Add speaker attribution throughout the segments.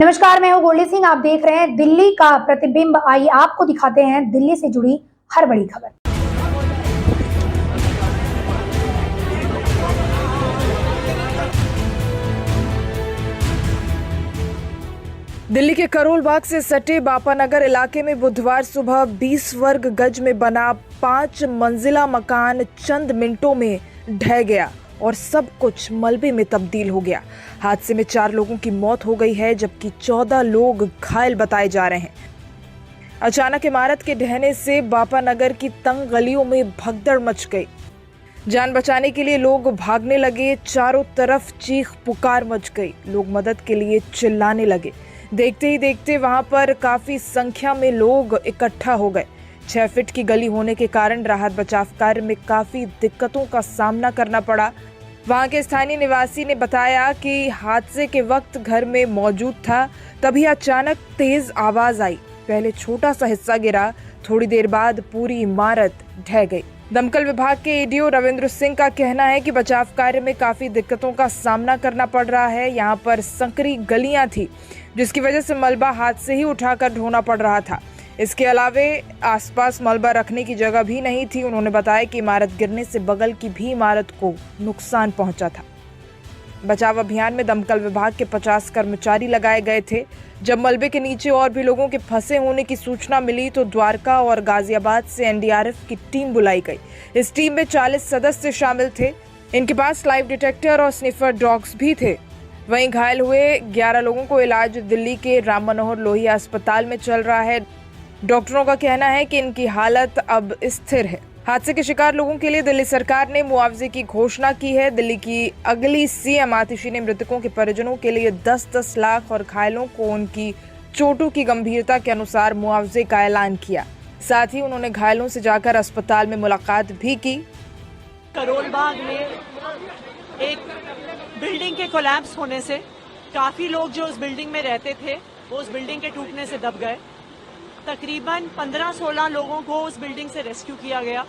Speaker 1: नमस्कार, मैं हूं गोल्डी सिंह। आप देख रहे हैं दिल्ली का प्रतिबिंब। आइए आपको दिखाते हैं दिल्ली से जुड़ी हर बड़ी खबर।
Speaker 2: दिल्ली के करोल बाग से सटे बापानगर इलाके में बुधवार सुबह 20 वर्ग गज में बना 5 मंजिला मकान चंद मिनटों में ढह गया और सब कुछ मलबे में तब्दील हो गया। हादसे में 4 लोगों की मौत हो गई है, जबकि 14 लोग घायल बताए जा रहे हैं। अचानक इमारत के ढहने से बापानगर की तंग गलियों में भगदड़ मच गई। जान बचाने के लिए लोग भागने लगे। चारों तरफ चीख पुकार मच गई। लोग मदद के लिए चिल्लाने लगे। देखते ही देखते वहां पर काफी संख्या में लोग इकट्ठा हो गए। 6 फीट की गली होने के कारण राहत बचाव कार्य में काफी दिक्कतों का सामना करना पड़ा। वहां के स्थानीय निवासी ने बताया कि हादसे के वक्त घर में मौजूद था, तभी अचानक तेज आवाज आई। पहले छोटा सा हिस्सा गिरा, थोड़ी देर बाद पूरी इमारत ढह गई। दमकल विभाग के एडीओ रविंद्र सिंह का कहना है कि बचाव कार्य में काफी दिक्कतों का सामना करना पड़ रहा है। यहाँ पर संकरी गलियां थी, जिसकी वजह से मलबा हाथ से ही उठाकर ढोना पड़ रहा था। इसके अलावे आसपास मलबा रखने की जगह भी नहीं थी। उन्होंने बताया कि इमारत गिरने से बगल की भी इमारत को नुकसान पहुंचा था। बचाव अभियान में दमकल विभाग के 50 कर्मचारी लगाए गए थे। जब मलबे के नीचे और भी लोगों के फंसे होने की सूचना मिली तो द्वारका और गाजियाबाद से एनडीआरएफ की टीम बुलाई गई। इस टीम में 40 सदस्य शामिल थे। इनके पास लाइव डिटेक्टर और स्निफर डॉग्स भी थे। वहीं घायल हुए 11 लोगों को इलाज दिल्ली के राम मनोहर लोहिया अस्पताल में चल रहा है। डॉक्टरों का कहना है कि इनकी हालत अब स्थिर है। हादसे के शिकार लोगों के लिए दिल्ली सरकार ने मुआवजे की घोषणा की है। दिल्ली की अगली सीएम आतिशी ने मृतकों के परिजनों के लिए 10-10 लाख और घायलों को उनकी चोटों की गंभीरता के अनुसार मुआवजे का ऐलान किया। साथ ही उन्होंने घायलों से जाकर अस्पताल में मुलाकात भी की।
Speaker 3: करोल बाग में एक बिल्डिंग के कोलैप्स होने से काफी लोग जो उस बिल्डिंग में रहते थे वो उस बिल्डिंग के टूटने से दब गए। तकरीबन 15-16 लोगों को उस बिल्डिंग से रेस्क्यू किया गया।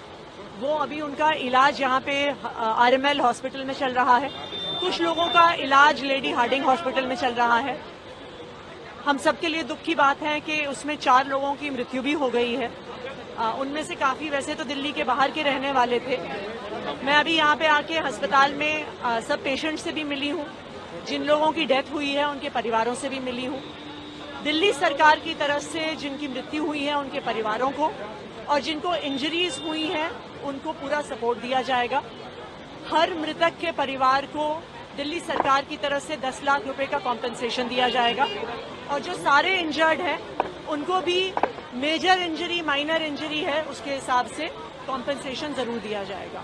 Speaker 3: वो अभी उनका इलाज यहाँ पे आरएमएल हॉस्पिटल में चल रहा है। कुछ लोगों का इलाज लेडी हार्डिंग हॉस्पिटल में चल रहा है। हम सबके लिए दुख की बात है कि उसमें 4 लोगों की मृत्यु भी हो गई है। उनमें से काफी वैसे तो दिल्ली के बाहर के रहने वाले थे। मैं अभी यहाँ पे आके अस्पताल में सब पेशेंट से भी मिली हूँ। जिन लोगों की डेथ हुई है उनके परिवारों से भी मिली हूँ। दिल्ली सरकार की तरफ से जिनकी मृत्यु हुई है उनके परिवारों को और जिनको इंजरीज हुई हैं उनको पूरा सपोर्ट दिया जाएगा। हर मृतक के परिवार को दिल्ली सरकार की तरफ से 10 लाख रुपए का कॉम्पेंसेशन दिया जाएगा और जो सारे इंजर्ड हैं उनको भी मेजर इंजरी माइनर इंजरी है उसके हिसाब से कॉम्पेंसेशन जरूर दिया जाएगा।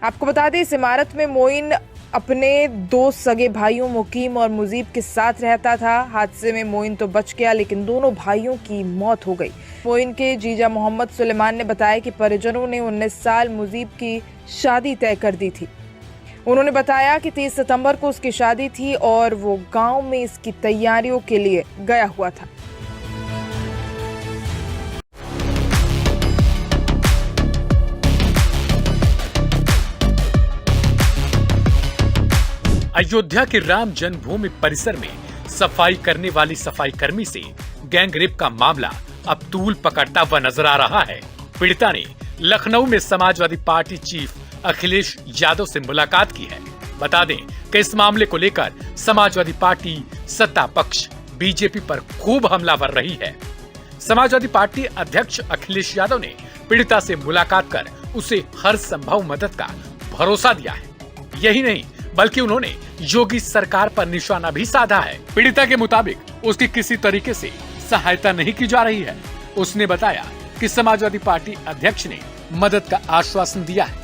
Speaker 2: आपको बता दें, इस इमारत में मोइन अपने 2 सगे भाइयों मुकीम और मुजीब के साथ रहता था। हादसे में मोइन तो बच गया, लेकिन दोनों भाइयों की मौत हो गई। मोइन के जीजा मोहम्मद सुलेमान ने बताया कि परिजनों ने 19 साल मुजीब की शादी तय कर दी थी। उन्होंने बताया कि 30 सितंबर को उसकी शादी थी और वो गांव में इसकी तैयारियों के लिए गया हुआ था।
Speaker 4: अयोध्या के राम जन्मभूमि परिसर में सफाई करने वाली सफाई कर्मी से गैंगरेप का मामला अब तूल पकड़ता हुआ नजर आ रहा है। पीड़िता ने लखनऊ में समाजवादी पार्टी चीफ अखिलेश यादव से मुलाकात की है। बता दें कि इस मामले को लेकर समाजवादी पार्टी सत्ता पक्ष बीजेपी पर खूब हमलावर रही है। समाजवादी पार्टी अध्यक्ष अखिलेश यादव ने पीड़िता से मुलाकात कर उसे हर संभव मदद का भरोसा दिया है। यही नहीं बल्कि उन्होंने योगी सरकार पर निशाना भी साधा है। पीड़िता के मुताबिक उसकी किसी तरीके से सहायता नहीं की जा रही है। उसने बताया कि समाजवादी पार्टी अध्यक्ष ने मदद का आश्वासन दिया है।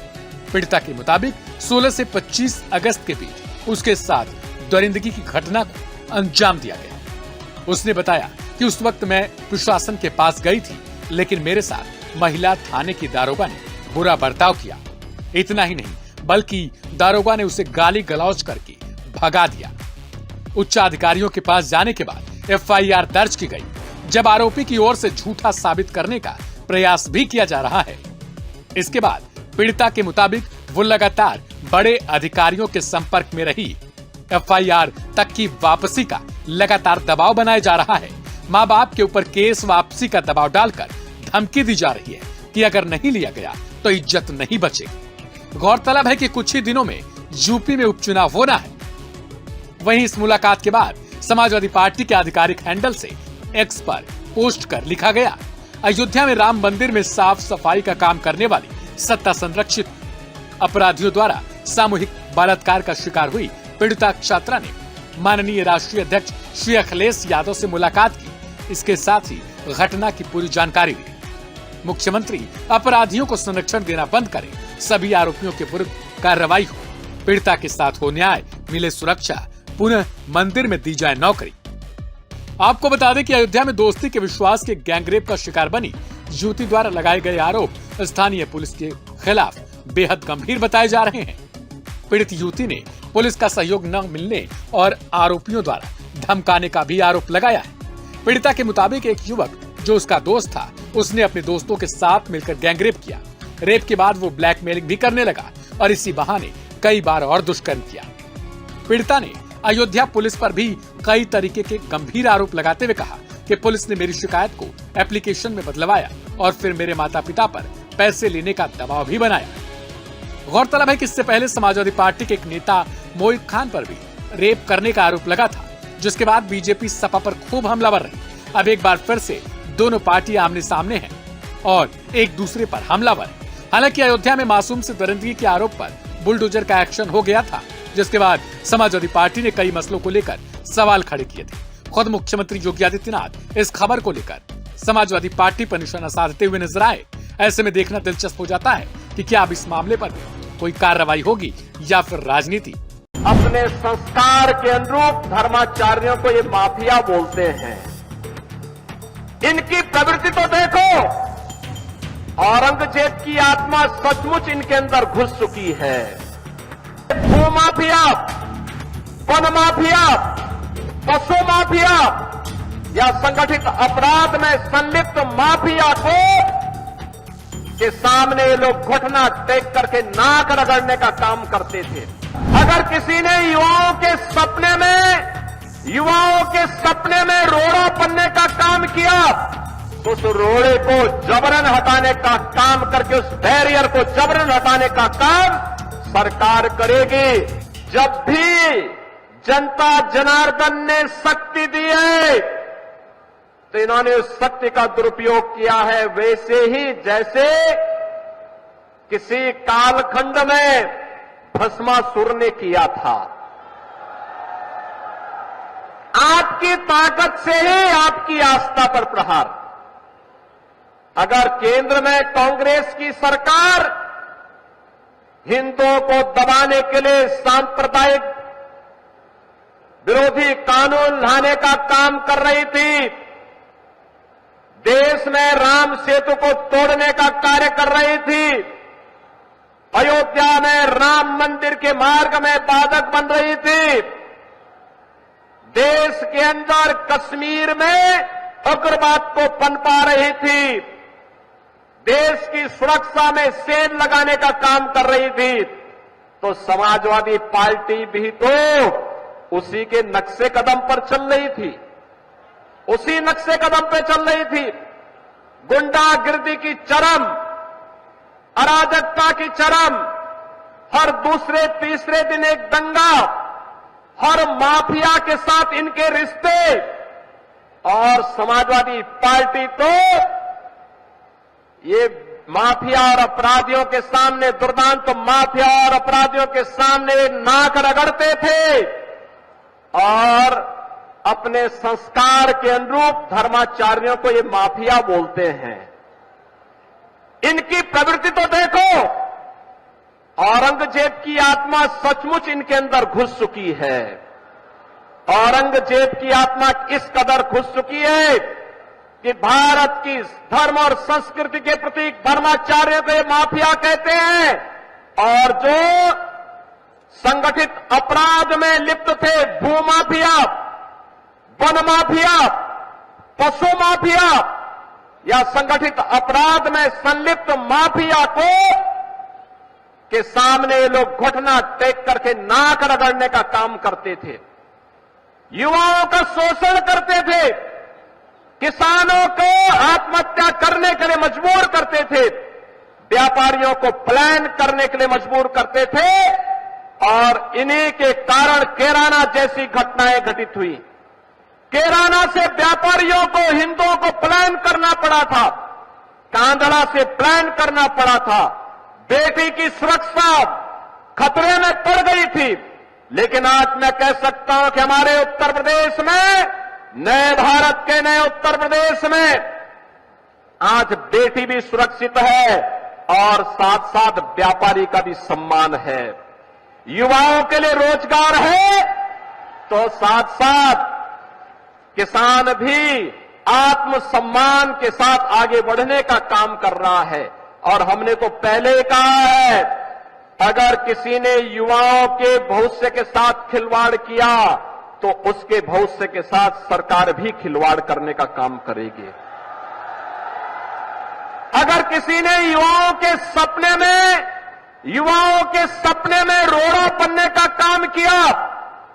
Speaker 4: पीड़िता के मुताबिक 16 से 25 अगस्त के बीच उसके साथ दरिंदगी की घटना को अंजाम दिया गया। उसने बताया कि उस वक्त मैं प्रशासन के पास गई थी, लेकिन मेरे साथ महिला थाने की दारोगा ने बुरा बर्ताव किया। इतना ही नहीं बल्कि दारोगा ने उसे गाली गलौज करके भगा दिया। उच्च अधिकारियों के पास जाने के बाद एफआईआर दर्ज की गई। जब आरोपी की ओर से झूठा साबित करने का प्रयास भी किया जा रहा है। इसके बाद पीड़िता के मुताबिक वो लगातार बड़े अधिकारियों के संपर्क में रही। एफआईआर तक की वापसी का लगातार दबाव बनाया जा रहा है। माँ बाप के ऊपर केस वापसी का दबाव डालकर धमकी दी जा रही है कि अगर नहीं लिया गया तो इज्जत नहीं बचेगी। गौरतलब है कि कुछ ही दिनों में यूपी में उपचुनाव होना है। वहीं इस मुलाकात के बाद समाजवादी पार्टी के आधिकारिक हैंडल से एक्स पर पोस्ट कर लिखा गया, अयोध्या में राम मंदिर में साफ सफाई का काम करने वाली सत्ता संरक्षित अपराधियों द्वारा सामूहिक बलात्कार का शिकार हुई पीड़िता छात्रा ने माननीय राष्ट्रीय अध्यक्ष श्री अखिलेश यादव से मुलाकात की। इसके साथ ही घटना की पूरी जानकारी ली। मुख्यमंत्री अपराधियों को संरक्षण देना बंद करें, सभी आरोपियों के विरुद्ध कार्रवाई हो, पीड़िता के साथ हो न्याय, मिले सुरक्षा, पुनः मंदिर में दी जाए नौकरी। आपको बता दें कि अयोध्या में दोस्ती के विश्वास के गैंगरेप का शिकार बनी युवती द्वारा लगाए गए आरोप स्थानीय पुलिस के खिलाफ बेहद गंभीर बताए जा रहे हैं। पीड़ित युवती ने पुलिस का सहयोग न मिलने और आरोपियों द्वारा धमकाने का भी आरोप लगाया है। पीड़िता के मुताबिक एक युवक जो उसका दोस्त था, उसने अपने दोस्तों के साथ मिलकर गैंगरेप किया। रेप के बाद वो ब्लैकमेलिंग भी करने लगा और इसी बहाने कई बार और दुष्कर्म किया। पीड़िता ने अयोध्या पुलिस पर भी कई तरीके के गंभीर आरोप लगाते हुए कहा कि पुलिस ने मेरी शिकायत को एप्लीकेशन में बदलवाया और फिर मेरे माता पिता पर पैसे लेने का दबाव भी बनाया। गौरतलब है कि इससे पहले समाजवादी पार्टी के एक नेता मोहित खान पर भी रेप करने का आरोप लगा था, जिसके बाद बीजेपी सपा पर खूब हमलावर रही। अब एक बार फिर से दोनों पार्टियां आमने सामने हैं और एक दूसरे पर हमलावर है। हालांकि अयोध्या में मासूम से दरिंदगी के आरोप पर बुलडोजर का एक्शन हो गया था, जिसके बाद समाजवादी पार्टी ने कई मसलों को लेकर सवाल खड़े किए थे। खुद मुख्यमंत्री योगी आदित्यनाथ इस खबर को लेकर समाजवादी पार्टी पर निशाना साधते हुए नजर आए। ऐसे में देखना दिलचस्प हो जाता है कि क्या अब इस मामले पर कोई कार्रवाई होगी या फिर राजनीति।
Speaker 5: अपने संस्कार के अनुरूप धर्माचार्यों को ये माफिया बोलते हैं। इनकी प्रवृत्ति तो देखो, औरंगजेब की आत्मा सचमुच इनके अंदर घुस चुकी है। भू माफिया, वन माफिया, पशु माफिया या संगठित अपराध में संलिप्त माफिया को के सामने ये लोग घुटना टेक करके नाक रगड़ने का काम करते थे। अगर किसी ने युवाओं के सपने में रोड़ा बनने का काम किया तो उस रोड़े को जबरन हटाने का काम करके, उस बैरियर को जबरन हटाने का काम सरकार करेगी। जब भी जनता जनार्दन ने शक्ति दी है तो इन्होंने उस शक्ति का दुरुपयोग किया है, वैसे ही जैसे किसी कालखंड में भस्मासुर ने किया था। आपकी ताकत से ही आपकी आस्था पर प्रहार। अगर केंद्र में कांग्रेस की सरकार हिंदुओं को दबाने के लिए सांप्रदायिक विरोधी कानून लाने का काम कर रही थी, देश में राम सेतु को तोड़ने का कार्य कर रही थी, अयोध्या में राम मंदिर के मार्ग में बाधक बन रही थी, देश के अंदर कश्मीर में उग्रवाद को पनपा रही थी, देश की सुरक्षा में सेल लगाने का काम कर रही थी, तो समाजवादी पार्टी भी तो उसी के नक्शे कदम पर चल रही थी, उसी नक्शे कदम पे चल रही थी। गुंडागिर्दी की चरम, अराजकता की चरम, हर दूसरे तीसरे दिन एक दंगा, हर माफिया के साथ इनके रिश्ते, और समाजवादी पार्टी तो ये माफिया और अपराधियों के सामने, दुर्दांत माफिया और अपराधियों के सामने नाक रगड़ते थे और अपने संस्कार के अनुरूप धर्माचार्यों को ये माफिया बोलते हैं। इनकी प्रवृत्ति तो देखो, औरंगजेब की आत्मा सचमुच इनके अंदर घुस चुकी है। औरंगजेब की आत्मा इस कदर घुस चुकी है कि भारत की धर्म और संस्कृति के प्रतीक धर्माचार्य को ये माफिया कहते हैं, और जो संगठित अपराध में लिप्त थे, भू माफिया, वन माफिया, पशु माफिया या संगठित अपराध में संलिप्त माफिया को के सामने ये लोग घुटना टेक करके नाक रगड़ने का काम करते थे। युवाओं का शोषण करते थे, किसानों को आत्महत्या करने के लिए मजबूर करते थे, व्यापारियों को प्लान करने के लिए मजबूर करते थे और इन्हीं के कारण कैराना जैसी घटनाएं घटित हुई। कैराना से व्यापारियों को, हिंदुओं को प्लान करना पड़ा था, कांधला से प्लान करना पड़ा था, बेटी की सुरक्षा खतरे में पड़ गई थी। लेकिन आज मैं कह सकता हूं कि हमारे उत्तर प्रदेश में, नए भारत के नए उत्तर प्रदेश में आज बेटी भी सुरक्षित है और साथ साथ व्यापारी का भी सम्मान है। युवाओं के लिए रोजगार है तो साथ साथ किसान भी आत्मसम्मान के साथ आगे बढ़ने का काम कर रहा है। और हमने तो पहले ही कहा है, अगर किसी ने युवाओं के भविष्य के साथ खिलवाड़ किया तो उसके भविष्य के साथ सरकार भी खिलवाड़ करने का काम करेगी। अगर किसी ने युवाओं के सपने में रोड़ा बनने का काम किया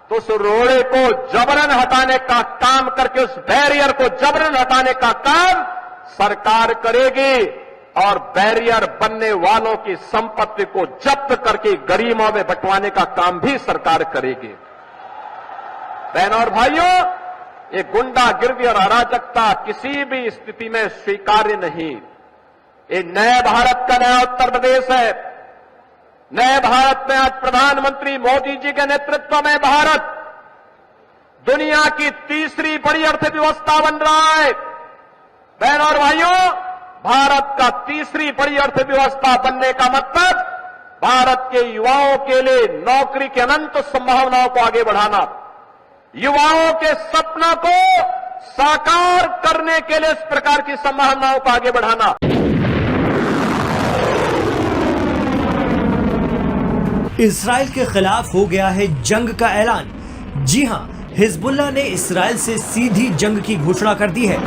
Speaker 5: तो उस रोड़े को जबरन हटाने का काम करके, उस बैरियर को जबरन हटाने का काम सरकार करेगी और बैरियर बनने वालों की संपत्ति को जब्त करके गरीबों में बंटवाने का काम भी सरकार करेगी। बहनों और भाइयों, ये गुंडागिर्दी और अराजकता किसी भी स्थिति में स्वीकार्य नहीं। ये नए भारत का नया उत्तर प्रदेश है। नए भारत में आज प्रधानमंत्री मोदी जी के नेतृत्व में भारत दुनिया की तीसरी बड़ी अर्थव्यवस्था बन रहा है। बहनों और भाइयों, भारत का तीसरी बड़ी अर्थव्यवस्था बनने का मतलब भारत के युवाओं के लिए नौकरी की अनंत संभावनाओं को आगे बढ़ाना, युवाओं के सपनों को साकार करने के लिए इस प्रकार की संभावनाओं को आगे बढ़ाना।
Speaker 6: इजराइल के खिलाफ हो गया है जंग का ऐलान। जी हां, हिजबुल्लाह ने इजराइल से सीधी जंग की घोषणा कर दी है।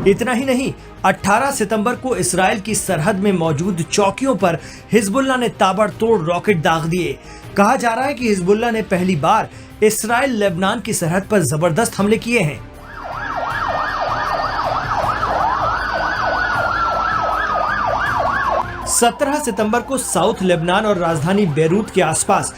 Speaker 6: इतना ही नहीं, 18 सितंबर को इजराइल की सरहद में मौजूद चौकियों पर हिजबुल्लाह ने ताबड़तोड़ रॉकेट दाग दिए। कहा जा रहा है कि हिजबुल्लाह ने पहली बार इजराइल लेबनान की सरहद पर जबरदस्त हमले किए हैं। सत्रह सितंबर को साउथ लेबनान और राजधानी बेरूत के आसपास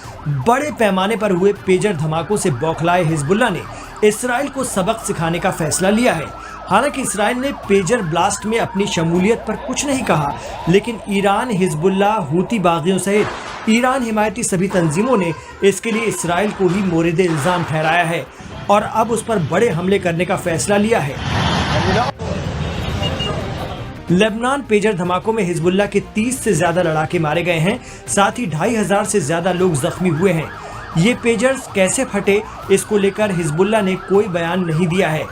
Speaker 6: बड़े पैमाने पर हुए पेजर धमाकों से बौखलाए हिजबुल्लाह ने इजराइल को सबक सिखाने का फैसला लिया है। हालांकि इजराइल ने पेजर ब्लास्ट में अपनी शमूलियत पर कुछ नहीं कहा, लेकिन ईरान, हिजबुल्लाह, हूती बागियों सहित ईरान हिमायती सभी तंजीमों ने इसके लिए इजराइल को ही मोरिद इल्जाम ठहराया है और अब उस पर बड़े हमले करने का फैसला लिया है। लेबनान पेजर धमाकों में हिजबुल्लाह के 30 से ज्यादा लड़ाके मारे गए हैं, साथ ही 2500 से ज्यादा लोग जख्मी हुए हैं। ये पेजर्स कैसे फटे, इसको लेकर हिजबुल्लाह ने कोई बयान नहीं दिया है।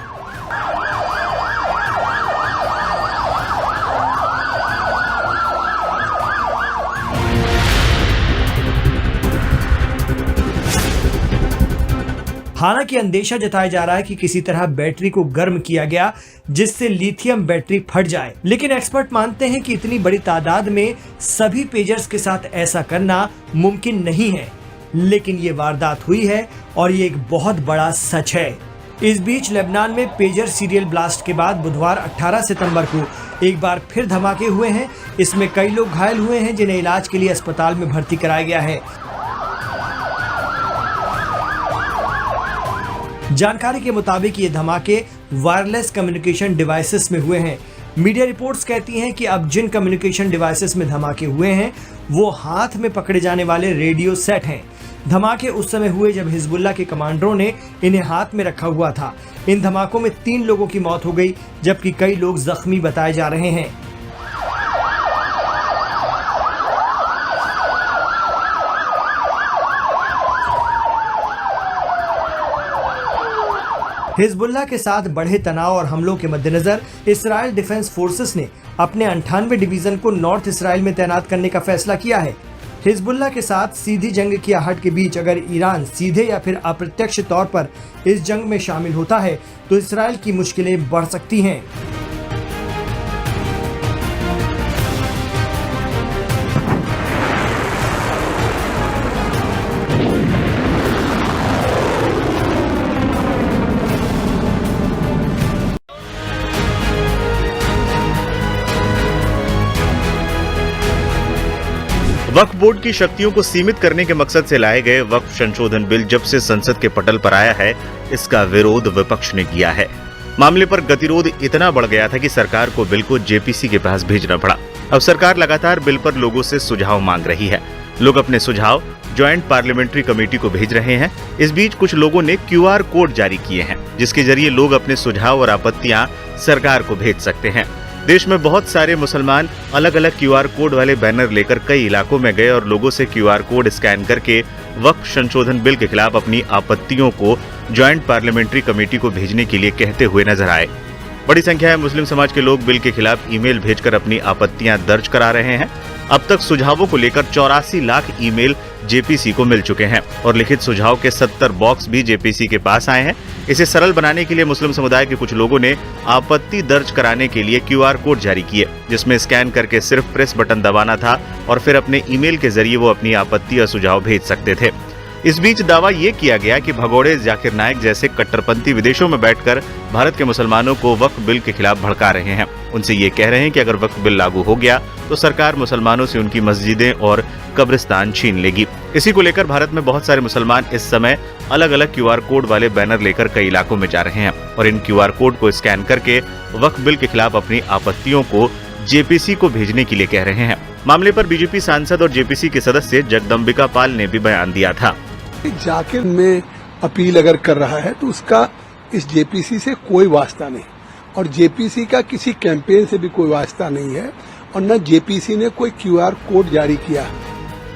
Speaker 6: हालांकि अंदेशा जताया जा रहा है कि किसी तरह बैटरी को गर्म किया गया जिससे लिथियम बैटरी फट जाए, लेकिन एक्सपर्ट मानते हैं कि इतनी बड़ी तादाद में सभी पेजर्स के साथ ऐसा करना मुमकिन नहीं है। लेकिन ये वारदात हुई है और ये एक बहुत बड़ा सच है। इस बीच लेबनान में पेजर सीरियल ब्लास्ट के बाद बुधवार 18 सितंबर को एक बार फिर धमाके हुए हैं। इसमें कई लोग घायल हुए हैं जिन्हें इलाज के लिए अस्पताल में भर्ती कराया गया है। जानकारी के मुताबिक ये धमाके वायरलेस कम्युनिकेशन डिवाइसेस में हुए हैं। मीडिया रिपोर्ट्स कहती हैं कि अब जिन कम्युनिकेशन डिवाइसेस में धमाके हुए हैं वो हाथ में पकड़े जाने वाले रेडियो सेट हैं। धमाके उस समय हुए जब हिजबुल्लाह के कमांडरों ने इन्हें हाथ में रखा हुआ था। इन धमाकों में 3 लोगों की मौत हो गई जबकि कई लोग जख्मी बताए जा रहे हैं। हिजबुल्लाह के साथ बढ़े तनाव और हमलों के मद्देनजर इजराइल डिफेंस फोर्सेस ने अपने 98 डिवीजन को नॉर्थ इजराइल में तैनात करने का फैसला किया है। हिजबुल्लाह के साथ सीधी जंग की आहट के बीच अगर ईरान सीधे या फिर अप्रत्यक्ष तौर पर इस जंग में शामिल होता है तो इजराइल की मुश्किलें बढ़ सकती हैं।
Speaker 7: वक्फ बोर्ड की शक्तियों को सीमित करने के मकसद से लाए गए वक्फ संशोधन बिल जब से संसद के पटल पर आया है, इसका विरोध विपक्ष ने किया है। मामले पर गतिरोध इतना बढ़ गया था कि सरकार को बिल को जेपीसी के पास भेजना पड़ा। अब सरकार लगातार बिल पर लोगों से सुझाव मांग रही है। लोग अपने सुझाव ज्वाइंट पार्लियामेंट्री कमेटी को भेज रहे हैं। इस बीच कुछ लोगों ने QR कोड जारी किए हैं, जिसके जरिए लोग अपने सुझाव और आपत्तियां सरकार को भेज सकते हैं। देश में बहुत सारे मुसलमान अलग अलग QR कोड वाले बैनर लेकर कई इलाकों में गए और लोगों से QR कोड स्कैन करके वक्फ संशोधन बिल के खिलाफ अपनी आपत्तियों को ज्वाइंट पार्लियामेंट्री कमेटी को भेजने के लिए कहते हुए नजर आए। बड़ी संख्या में मुस्लिम समाज के लोग बिल के खिलाफ ईमेल भेजकर अपनी आपत्तियां दर्ज करा रहे हैं। अब तक सुझावों को लेकर 84 लाख ईमेल जेपीसी को मिल चुके हैं और लिखित सुझाव के 70 बॉक्स भी जेपीसी के पास आए हैं। इसे सरल बनाने के लिए मुस्लिम समुदाय के कुछ लोगों ने आपत्ति दर्ज कराने के लिए QR कोड जारी किए, जिसमें स्कैन करके सिर्फ प्रेस बटन दबाना था और फिर अपने ईमेल के जरिए वो अपनी आपत्ति या सुझाव भेज सकते थे। इस बीच दावा ये किया गया कि भगोड़े जाकिर नाइक जैसे कट्टरपंथी विदेशों में बैठकर भारत के मुसलमानों को वक्फ बिल के खिलाफ भड़का रहे हैं। उनसे ये कह रहे हैं कि अगर वक्फ बिल लागू हो गया तो सरकार मुसलमानों से उनकी मस्जिदें और कब्रिस्तान छीन लेगी। इसी को लेकर भारत में बहुत सारे मुसलमान इस समय अलग अलग QR कोड वाले बैनर लेकर कई इलाकों में जा रहे हैं और इन QR कोड को स्कैन करके वक्फ बिल के खिलाफ अपनी आपत्तियों को जेपीसी को भेजने के लिए कह रहे हैं। मामले पर बीजेपी सांसद और जेपीसी के सदस्य जगदम्बिका पाल ने भी बयान दिया था।
Speaker 8: जाकिर में अपील अगर कर रहा है तो उसका इस जेपीसी से कोई वास्ता नहीं और जेपीसी का किसी कैंपेन से भी कोई वास्ता नहीं है और न जेपीसी ने कोई QR कोड जारी किया।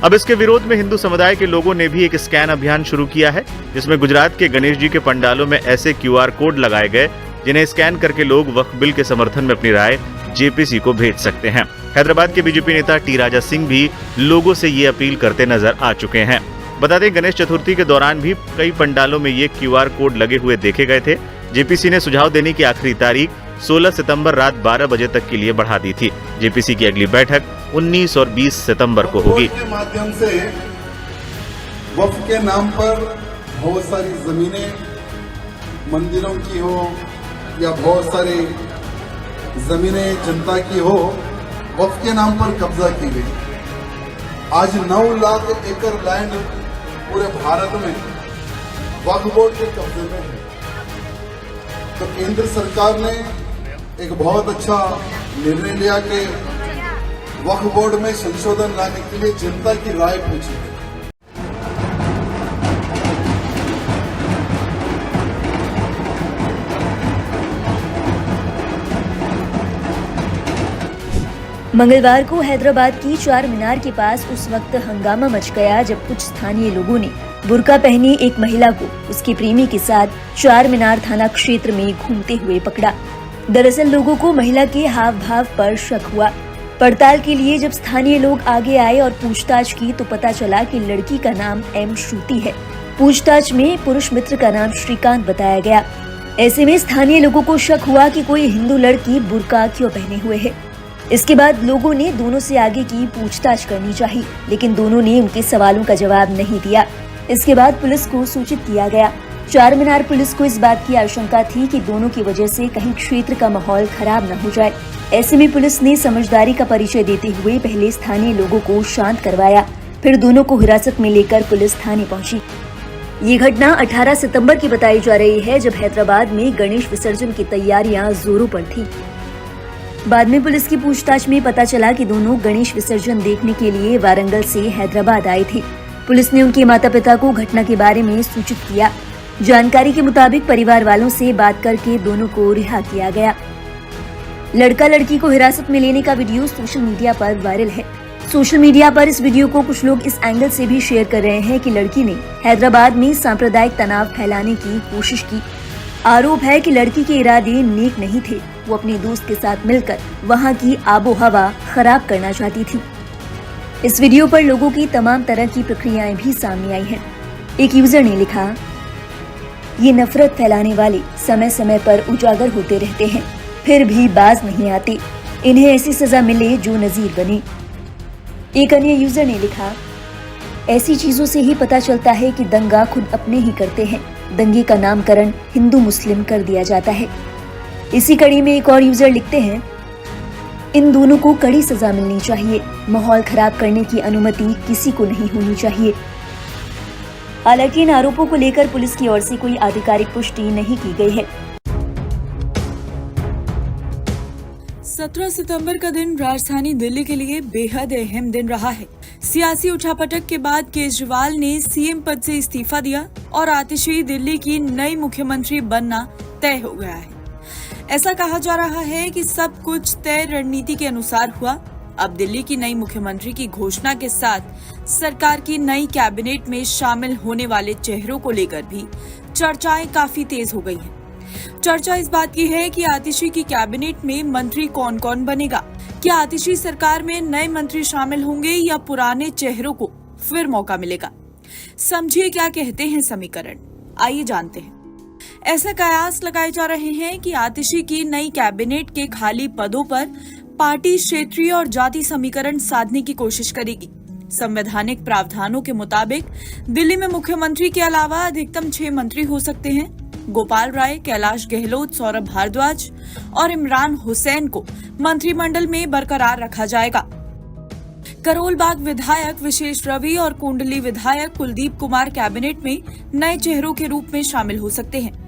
Speaker 7: अब इसके विरोध में हिंदू समुदाय के लोगों ने भी एक स्कैन अभियान शुरू किया है, जिसमें गुजरात के गणेश जी के पंडालों में ऐसे QR कोड लगाए गए जिन्हें स्कैन करके लोग वक्फ बिल के समर्थन में अपनी राय जेपीसी को भेज सकते हैं। हैदराबाद के बीजेपी नेता टी राजा सिंह भी लोगों से ये अपील करते नजर आ चुके हैं। बता दें, गणेश चतुर्थी के दौरान भी कई पंडालों में ये QR कोड लगे हुए देखे गए थे। जेपीसी ने सुझाव देने की आखिरी तारीख 16 सितंबर रात 12 बजे तक के लिए बढ़ा दी थी। जेपीसी की अगली बैठक 19 और 20 सितंबर को होगी।
Speaker 9: के माध्यम से वक्फ के नाम पर बहुत सारी जमीनें मंदिरों की हो या बहुत सारी जमीनें जनता की हो, वक्फ के नाम पर कब्जा की गई। आज 9 लाख एकड़ लैंड पूरे भारत में वक्फ बोर्ड के कब्जे में है। तो केंद्र सरकार ने एक बहुत अच्छा निर्णय लिया कि वक्फ बोर्ड में संशोधन लाने के लिए जनता की राय पूछी है।
Speaker 10: मंगलवार को हैदराबाद की चार मीनार के पास उस वक्त हंगामा मच गया जब कुछ स्थानीय लोगों ने बुर्का पहनी एक महिला को उसके प्रेमी के साथ चार मीनार थाना क्षेत्र में घूमते हुए पकड़ा। दरअसल लोगों को महिला के हाव भाव पर शक हुआ। पड़ताल के लिए जब स्थानीय लोग आगे आए और पूछताछ की तो पता चला कि लड़की का नाम M श्रुति है। पूछताछ में पुरुष मित्र का नाम श्रीकांत बताया गया। ऐसे में स्थानीय लोगों को शक हुआ कि कोई हिंदू लड़की बुर्का क्यों पहने हुए है। इसके बाद लोगों ने दोनों से आगे की पूछताछ करनी चाहिए, लेकिन दोनों ने उनके सवालों का जवाब नहीं दिया। इसके बाद पुलिस को सूचित किया गया। चार मीनार पुलिस को इस बात की आशंका थी कि दोनों की वजह से कहीं क्षेत्र का माहौल खराब न हो जाए। ऐसे में पुलिस ने समझदारी का परिचय देते हुए पहले स्थानीय लोगों को शांत करवाया, फिर दोनों को हिरासत में लेकर पुलिस थाने पहुंची। ये घटना 18 सितंबर की बताई जा रही है, जब हैदराबाद में गणेश विसर्जन की तैयारियां जोरों पर थी। बाद में पुलिस की पूछताछ में पता चला कि दोनों गणेश विसर्जन देखने के लिए वारंगल से हैदराबाद आए थे। पुलिस ने उनके माता पिता को घटना के बारे में सूचित किया। जानकारी के मुताबिक परिवार वालों से बात करके दोनों को रिहा किया गया। लड़का लड़की को हिरासत में लेने का वीडियो सोशल मीडिया पर वायरल है। सोशल मीडिया पर इस वीडियो को कुछ लोग इस एंगल से भी शेयर कर रहे हैं कि लड़की ने हैदराबाद में सांप्रदायिक तनाव फैलाने की कोशिश की। आरोप है कि लड़की के इरादे नेक नहीं थे। वो अपने दोस्त के साथ मिलकर वहां की आबो हवा खराब करना चाहती थी। इस वीडियो पर लोगों की तमाम तरह की प्रक्रियाएं भी सामने आई हैं। एक यूजर ने लिखा, ये नफरत फैलाने वाले समय समय पर उजागर होते रहते हैं, फिर भी बाज नहीं आते। इन्हें ऐसी सजा मिले जो नजीर बने। एक अन्य यूजर ने लिखा, ऐसी चीजों से ही पता चलता है कि दंगा खुद अपने ही करते हैं। दंगे का नामकरण हिंदू मुस्लिम कर दिया जाता है। इसी कड़ी में एक और यूजर लिखते हैं, इन दोनों को कड़ी सजा मिलनी चाहिए। माहौल खराब करने की अनुमति किसी को नहीं होनी चाहिए। हालांकि इन आरोपों को लेकर पुलिस की ओर से कोई आधिकारिक पुष्टि नहीं की गई है।
Speaker 11: 17 सितंबर का दिन राजधानी दिल्ली के लिए बेहद अहम दिन रहा है। सियासी उठापटक के बाद केजरीवाल ने सीएम पद से इस्तीफा दिया और आतिशी दिल्ली की नई मुख्यमंत्री बनना तय हो गया है। ऐसा कहा जा रहा है कि सब कुछ तय रणनीति के अनुसार हुआ। अब दिल्ली की नई मुख्यमंत्री की घोषणा के साथ सरकार की नई कैबिनेट में शामिल होने वाले चेहरों को लेकर भी चर्चाएं काफी तेज हो गई हैं। चर्चा इस बात की है कि आतिशी की कैबिनेट में मंत्री कौन कौन बनेगा। क्या आतिशी सरकार में नए मंत्री शामिल होंगे या पुराने चेहरों को फिर मौका मिलेगा? समझिए क्या कहते हैं समीकरण, आइए जानते हैं। ऐसे कयास लगाए जा रहे हैं कि आतिशी की नई कैबिनेट के खाली पदों पर पार्टी क्षेत्रीय और जाति समीकरण साधने की कोशिश करेगी। संवैधानिक प्रावधानों के मुताबिक दिल्ली में मुख्यमंत्री के अलावा अधिकतम 6 मंत्री हो सकते हैं। गोपाल राय, कैलाश गहलोत, सौरभ भारद्वाज और इमरान हुसैन को मंत्रिमंडल में बरकरार रखा जाएगा। करोल बाग विधायक विशेष रवि और कुंडली विधायक कुलदीप कुमार कैबिनेट में नए चेहरों के रूप में शामिल हो सकते हैं।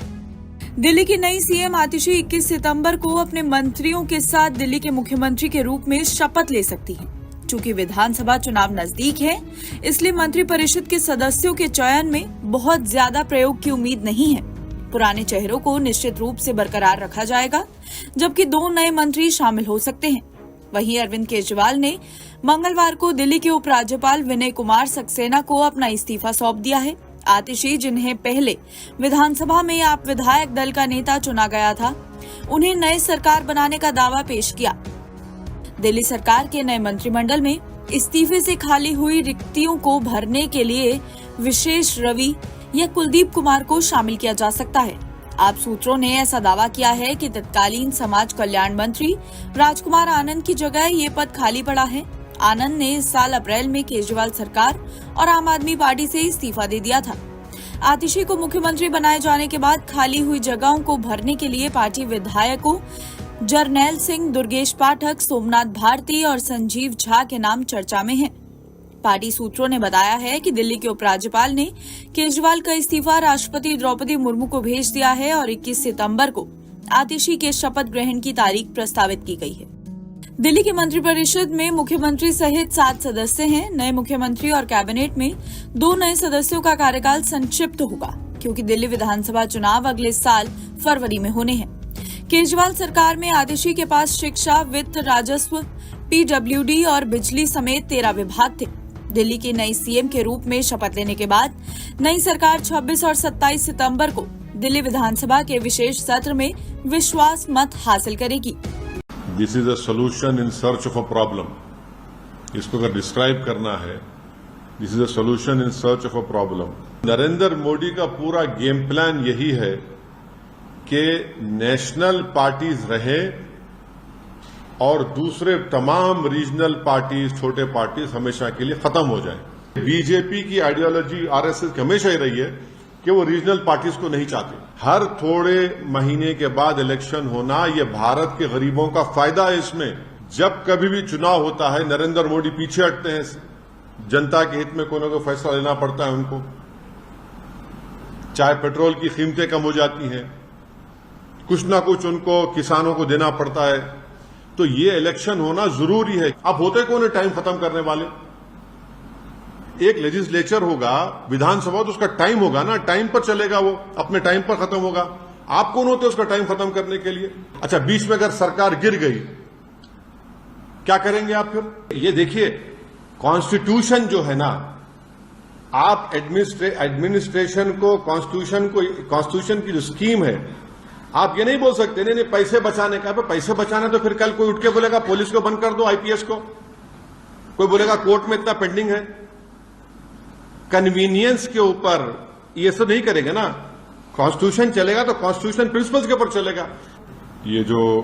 Speaker 11: दिल्ली की नई सीएम आतिशी 21 सितंबर को अपने मंत्रियों के साथ दिल्ली के मुख्यमंत्री के रूप में शपथ ले सकती हैं। चूंकि विधानसभा चुनाव नजदीक है, इसलिए मंत्रिपरिषद के सदस्यों के चयन में बहुत ज्यादा प्रयोग की उम्मीद नहीं है। पुराने चेहरों को निश्चित रूप से बरकरार रखा जाएगा, जबकि 2 नए मंत्री शामिल हो सकते हैं। वहीं अरविंद केजरीवाल ने मंगलवार को दिल्ली के उपराज्यपाल विनय कुमार सक्सेना को अपना इस्तीफा सौंप दिया है। आतिशी, जिन्हें पहले विधानसभा में आप विधायक दल का नेता चुना गया था, उन्हें नए सरकार बनाने का दावा पेश किया। दिल्ली सरकार के नए मंत्रिमंडल में इस्तीफे से खाली हुई रिक्तियों को भरने के लिए विशेष रवि या कुलदीप कुमार को शामिल किया जा सकता है। आप सूत्रों ने ऐसा दावा किया है कि तत्कालीन समाज कल्याण मंत्री राजकुमार आनंद की जगह ये पद खाली पड़ा है। आनंद ने इस साल अप्रैल में केजरीवाल सरकार और आम आदमी पार्टी से इस्तीफा दे दिया था। आतिशी को मुख्यमंत्री बनाए जाने के बाद खाली हुई जगहों को भरने के लिए पार्टी विधायकों जरनैल सिंह, दुर्गेश पाठक, सोमनाथ भारती और संजीव झा के नाम चर्चा में हैं। पार्टी सूत्रों ने बताया है कि दिल्ली के उपराज्यपाल ने केजरीवाल का इस्तीफा राष्ट्रपति द्रौपदी मुर्मू को भेज दिया है और 21 सितंबर को आतिशी के शपथ ग्रहण की तारीख प्रस्तावित की गई है। दिल्ली के मंत्रिपरिषद में मुख्यमंत्री सहित 7 सदस्य हैं। नए मुख्यमंत्री और कैबिनेट में 2 नए सदस्यों का कार्यकाल संक्षिप्त होगा, क्योंकि दिल्ली विधानसभा चुनाव अगले साल फरवरी में होने हैं। केजरीवाल सरकार में आतिशी के पास शिक्षा, वित्त, राजस्व, पीडब्ल्यूडी और बिजली समेत 13 विभाग थे। दिल्ली की नई सीएम के रूप में शपथ लेने के बाद नई सरकार 26 और 27 सितंबर को दिल्ली विधानसभा के विशेष सत्र में विश्वास मत हासिल करेगी।
Speaker 12: This is a solution in search of a problem. इसको अगर डिस्क्राइब करना है, this is a solution in search of a problem. Narendra Modi का पूरा गेम प्लान यही है कि नेशनल पार्टीज रहे और दूसरे तमाम रीजनल पार्टीज, छोटे पार्टीज हमेशा के लिए खत्म हो जाएं। बीजेपी की आइडियोलॉजी आरएसएस की हमेशा ही रही है कि वो रीजनल पार्टीज को नहीं चाहते। हर थोड़े महीने के बाद इलेक्शन होना, ये भारत के गरीबों का फायदा है। इसमें जब कभी भी चुनाव होता है, नरेंद्र मोदी पीछे हटते हैं। जनता के हित में कोई ना कोई फैसला लेना पड़ता है उनको। चाहे पेट्रोल की कीमतें कम हो जाती हैं, कुछ ना कुछ उनको किसानों को देना पड़ता है। तो ये इलेक्शन होना जरूरी है। अब होते कौन है टाइम खत्म करने वाले? एक लेजिस्लेचर होगा, विधानसभा, तो उसका टाइम होगा ना, टाइम पर चलेगा, वो अपने टाइम पर खत्म होगा। आप कौन होते उसका टाइम खत्म करने के लिए? अच्छा, बीच में अगर सरकार गिर गई, क्या करेंगे आप फिर? ये देखिए, कॉन्स्टिट्यूशन जो है ना, आप एडमिनिस्ट्रेशन को, कॉन्स्टिट्यूशन की जो स्कीम है, आप ये नहीं बोल सकते नहीं पैसे बचाने का। पैसे बचाना तो फिर कल कोई उठ के बोलेगा पुलिस को बंद कर दो, आईपीएस को, कोई बोलेगा कोर्ट में इतना पेंडिंग है। कन्वीनियंस के ऊपर ये सब नहीं करेंगे ना। कॉन्स्टिट्यूशन चलेगा तो कॉन्स्टिट्यूशन प्रिंसिपल्स के ऊपर चलेगा। ये जो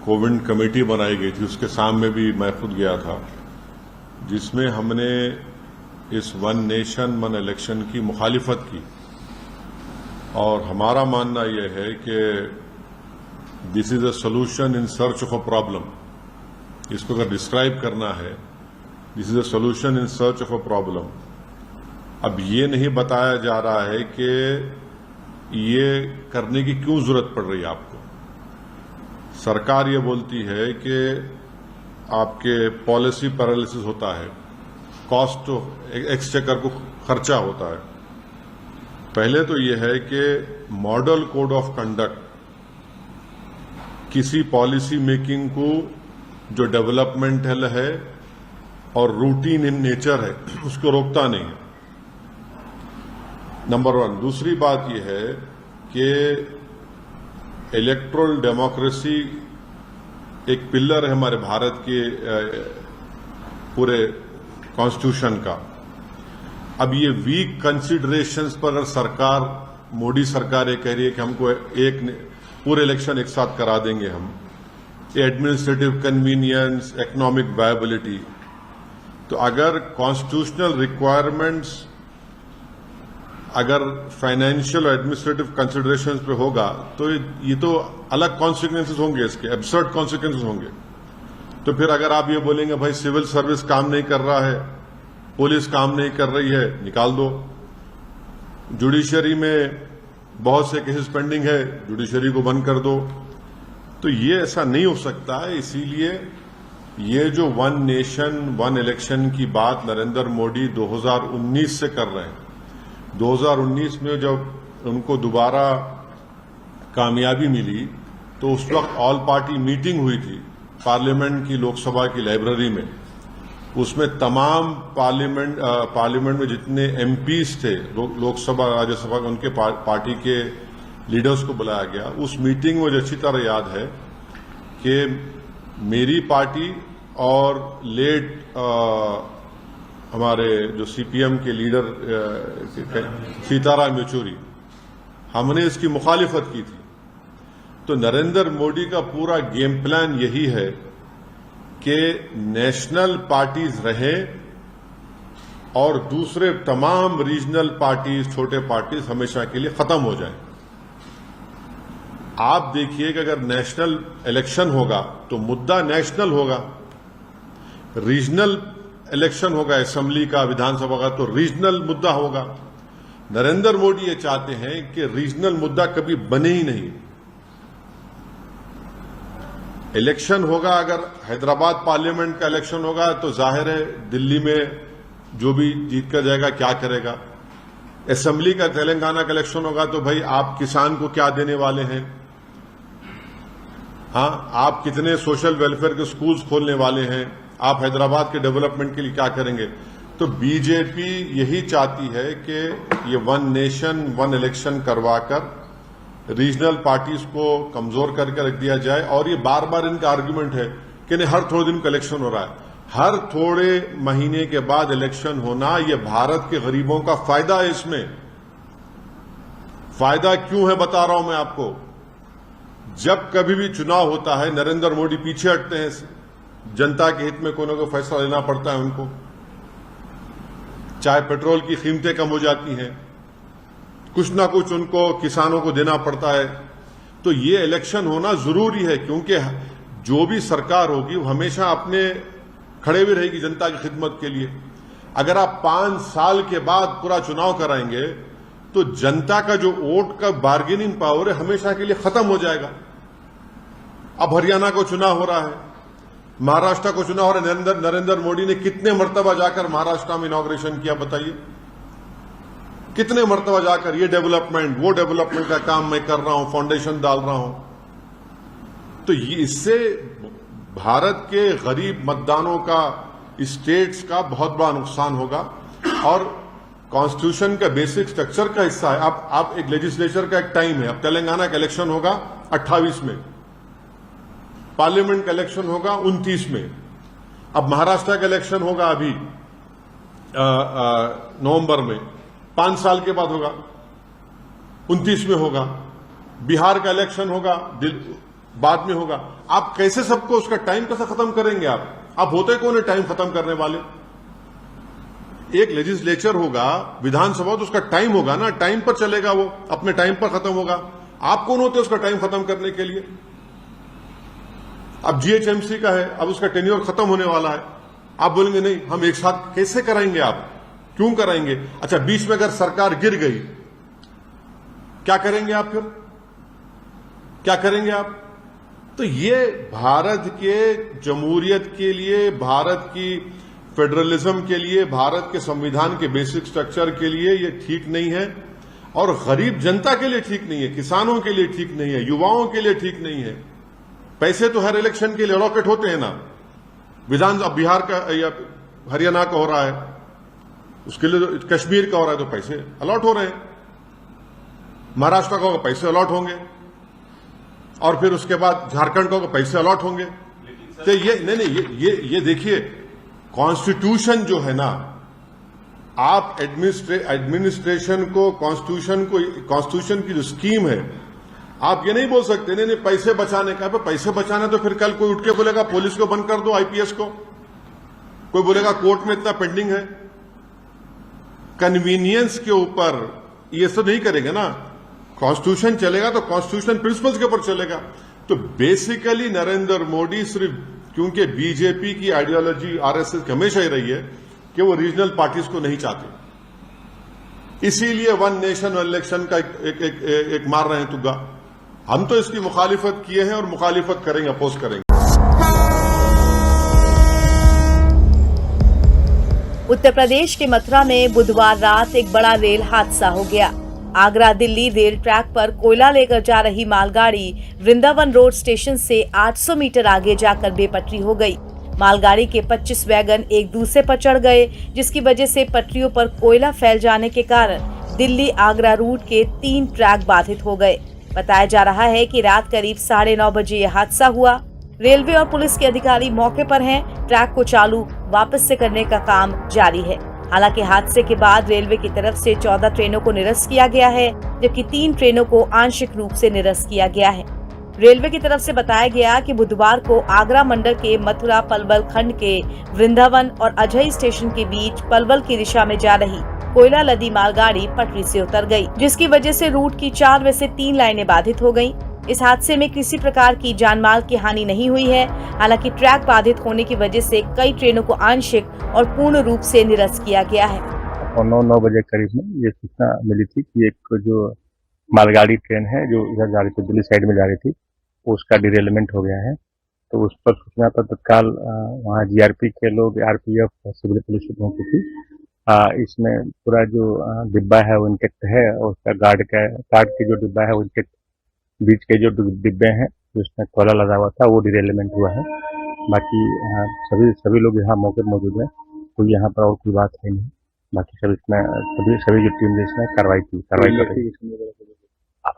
Speaker 12: कोविड कमेटी बनाई गई थी, उसके सामने भी मैं खुद गया था, जिसमें हमने इस वन नेशन वन इलेक्शन की मुखालिफत की। और हमारा मानना यह है कि this is a solution in search of a problem. इसको अगर डिस्क्राइब करना है, this is a solution in search of a problem. अब ये नहीं बताया जा रहा है कि ये करने की क्यों जरूरत पड़ रही है आपको। सरकार ये बोलती है कि आपके पॉलिसी पैरालिसिस होता है, कॉस्ट एक्सचेकर को खर्चा होता है। पहले तो ये है कि मॉडल कोड ऑफ कंडक्ट किसी पॉलिसी मेकिंग को जो डेवलपमेंटल है और रूटीन इन नेचर है उसको रोकता नहीं है, नंबर 1। दूसरी बात यह है कि इलेक्टोरल डेमोक्रेसी एक पिलर है हमारे भारत के पूरे कॉन्स्टिट्यूशन का। अब ये वीक कंसिडरेशंस पर अगर सरकार, मोदी सरकार ये कह रही है कि हमको पूरे इलेक्शन एक साथ करा देंगे हम, एडमिनिस्ट्रेटिव कन्वीनियंस, इकोनॉमिक वायबिलिटी, तो अगर कॉन्स्टिट्यूशनल रिक्वायरमेंट्स अगर फाइनेंशियल और एडमिनिस्ट्रेटिव कंसिडरेशंस पे होगा तो ये तो अलग कॉन्सिक्वेंसेस होंगे, इसके एब्सर्ड कॉन्सिक्वेंसेस होंगे। तो फिर अगर आप ये बोलेंगे भाई सिविल सर्विस काम नहीं कर रहा है, पुलिस काम नहीं कर रही है, निकाल दो। जुडिशरी में बहुत से केसेस पेंडिंग है, जुडिशरी को बंद कर दो, तो ये ऐसा नहीं हो सकता है। इसीलिए ये जो वन नेशन वन इलेक्शन की बात नरेंद्र मोदी 2019 से कर रहे हैं, 2019 में जब उनको दोबारा कामयाबी मिली तो उस वक्त ऑल पार्टी मीटिंग हुई थी पार्लियामेंट की, लोकसभा की लाइब्रेरी में। उसमें तमाम पार्लियामेंट में जितने एमपीज थे, लोकसभा राज्यसभा, उनके पार्टी के लीडर्स को बुलाया गया। उस मीटिंग में मुझे अच्छी तरह याद है कि मेरी पार्टी और लेट हमारे जो सीपीएम के लीडर सीताराम येचुरी, हमने इसकी मुखालिफत की थी। तो नरेंद्र मोदी का पूरा गेम प्लान यही है कि नेशनल पार्टीज रहें और दूसरे तमाम रीजनल पार्टीज, छोटे पार्टीज हमेशा के लिए खत्म हो जाएं। आप देखिए कि अगर नेशनल इलेक्शन होगा तो मुद्दा नेशनल होगा, रीजनल इलेक्शन होगा असेंबली का, विधानसभा का, तो रीजनल मुद्दा होगा। नरेंद्र मोदी ये चाहते हैं कि रीजनल मुद्दा कभी बने ही नहीं। इलेक्शन होगा, अगर हैदराबाद पार्लियामेंट का इलेक्शन होगा तो जाहिर है दिल्ली में जो भी जीत कर जाएगा क्या करेगा। असेंबली का तेलंगाना का इलेक्शन होगा तो भाई आप किसान को क्या देने वाले हैं, हाँ, आप कितने सोशल वेलफेयर के स्कूल्स खोलने वाले हैं, आप हैदराबाद के डेवलपमेंट के लिए क्या करेंगे। तो बीजेपी यही चाहती है कि ये वन नेशन वन इलेक्शन करवाकर रीजनल पार्टीज को कमजोर करके रख दिया जाए। और ये बार बार इनका आर्गुमेंट है कि नहीं, हर थोड़े दिन का इलेक्शन हो रहा है, हर थोड़े महीने के बाद इलेक्शन होना, ये भारत के गरीबों का फायदा है। इसमें फायदा क्यों है बता रहा हूं मैं आपको। जब कभी भी चुनाव होता है नरेंद्र मोदी पीछे हटते हैं, जनता के हित में कोई ना कोई फैसला लेना पड़ता है उनको, चाहे पेट्रोल की कीमतें कम हो जाती हैं, कुछ ना कुछ उनको किसानों को देना पड़ता है। तो ये इलेक्शन होना जरूरी है, क्योंकि जो भी सरकार होगी वो हमेशा अपने खड़े भी रहेगी जनता की खिदमत के लिए। अगर आप 5 साल के बाद पूरा चुनाव कराएंगे तो जनता का जो वोट का बार्गेनिंग पावर है हमेशा के लिए खत्म हो जाएगा। अब हरियाणा को चुनाव हो रहा है, महाराष्ट्र को चुनाव हो रहा है। नरेंद्र मोदी ने कितने मर्तबा जाकर महाराष्ट्र में इनॉग्रेशन किया बताइए, कितने मर्तबा जाकर ये डेवलपमेंट वो डेवलपमेंट का काम मैं कर रहा हूं, फाउंडेशन डाल रहा हूं। तो इससे भारत के गरीब मतदानों का, स्टेट्स का बहुत बड़ा नुकसान होगा। और कॉन्स्टिट्यूशन का बेसिक स्ट्रक्चर का हिस्सा है। आप एक लेजिस्लेचर का एक टाइम है। अब तेलंगाना का इलेक्शन होगा 28 में, पार्लियामेंट का इलेक्शन होगा 29 में, अब महाराष्ट्र का इलेक्शन होगा अभी नवंबर में, 5 साल के बाद होगा, 29 में होगा। बिहार का इलेक्शन होगा बाद में होगा। आप कैसे सबको उसका टाइम कैसे खत्म करेंगे। आप होते कौन है टाइम खत्म करने वाले। एक लेजिस्लेचर होगा, विधानसभा, तो उसका टाइम होगा ना, टाइम पर चलेगा, वो अपने टाइम पर खत्म होगा। आप कौन होते उसका टाइम खत्म करने के लिए। अब जीएचएमसी का है, अब उसका टेन्योर खत्म होने वाला है। आप बोलेंगे नहीं हम एक साथ कैसे कराएंगे, आप क्यों कराएंगे? अच्छा, बीच में अगर सरकार गिर गई क्या करेंगे आप? फिर क्या करेंगे आप? तो ये भारत के जमहूरियत के लिए, भारत की फेडरलिज्म के लिए, भारत के संविधान के बेसिक स्ट्रक्चर के लिए ये ठीक नहीं है, और गरीब जनता के लिए ठीक नहीं है, किसानों के लिए ठीक नहीं है, युवाओं के लिए ठीक नहीं है। पैसे तो हर इलेक्शन के लिए अलॉकेट होते हैं ना। विधान अब बिहार का या हरियाणा का हो रहा है, उसके लिए तो कश्मीर का हो रहा है तो पैसे अलॉट हो रहे हैं, महाराष्ट्र का होगा पैसे अलॉट होंगे, और फिर उसके बाद झारखंड का पैसे अलॉट होंगे। तो ये नहीं, ये देखिए कॉन्स्टिट्यूशन जो है ना, आप एडमिनिस्ट्रेशन को कॉन्स्टिट्यूशन की जो स्कीम है, आप ये नहीं बोल सकते नहीं पैसे बचाने का। पैसे बचाना तो फिर कल कोई उठ के बोलेगा पुलिस को बंद कर दो, आईपीएस को, कोई बोलेगा कोर्ट में इतना पेंडिंग है। कन्वीनियंस के ऊपर ये सब नहीं करेंगे ना। कॉन्स्टिट्यूशन चलेगा तो कॉन्स्टिट्यूशन प्रिंसिपल्स के ऊपर चलेगा। तो बेसिकली नरेंद्र मोदी सिर्फ, क्योंकि बीजेपी की आइडियोलॉजी आरएसएस की हमेशा ही रही है कि वो रीजनल पार्टीज को नहीं चाहते, इसीलिए वन नेशन वन इलेक्शन का एक मार रहे हैं तुग्गा। हम तो इसकी मुखालिफत किए हैं और मुखालिफत करेंगे, अपोज करेंगे।
Speaker 13: उत्तर प्रदेश के मथुरा में बुधवार रात एक बड़ा रेल हादसा हो गया। आगरा दिल्ली रेल ट्रैक पर कोयला लेकर जा रही मालगाड़ी वृंदावन रोड स्टेशन से 800 मीटर आगे जाकर बेपटरी हो गई। मालगाड़ी के 25 वैगन एक दूसरे पर चढ़ गए, जिसकी वजह से पटरियों पर कोयला फैल जाने के कारण दिल्ली आगरा रूट के 3 ट्रैक बाधित हो गए। बताया जा रहा है कि रात करीब 9:30 बजे यह हादसा हुआ। रेलवे और पुलिस के अधिकारी मौके पर हैं। ट्रैक को चालू वापस से करने का काम जारी है। हालांकि हादसे के बाद रेलवे की तरफ से 14 ट्रेनों को निरस्त किया गया है, जबकि 3 ट्रेनों को आंशिक रूप से निरस्त किया गया है। रेलवे की तरफ से बताया गया कि बुधवार को आगरा मंडल के मथुरा पलवल खंड के वृंदावन और अजय स्टेशन के बीच पलवल की दिशा में जा रही कोयला लदी मालगाड़ी पटरी से उतर गई, जिसकी वजह से रूट की 4 में से 3 लाइनें बाधित हो गयी। इस हादसे में किसी प्रकार की जानमाल की हानि नहीं हुई है। हालांकि ट्रैक बाधित होने की वजह से कई ट्रेनों को आंशिक और पूर्ण रूप से निरस्त किया गया है।
Speaker 14: 9 बजे करीब में ये सूचना मिली थी कि एक जो मालगाड़ी ट्रेन है जो इधर जा रही थी, दिल्ली साइड में जा रही थी, उसका डिरेलमेंट हो गया है। तो उस पर सूचना पर तत्काल वहाँ जीआरपी के लोग, आरपीएफ, सिविल पुलिस पहुंची थी। इसमें पूरा जो डिब्बा है वो इंटेक्ट है, और उसका गार्ड के जो डिब्बा है वो इंटेक्ट, बीच के जो डिब्बे हैं जिसमें कोयला लगा हुआ था वो डिरेलमेंट हुआ है। बाकी सभी लोग यहाँ मौके पर मौजूद हैं, कोई यहाँ पर और कोई बात है नहीं। बाकी सभी जो टीम जिसमें कार्रवाई कर रही है।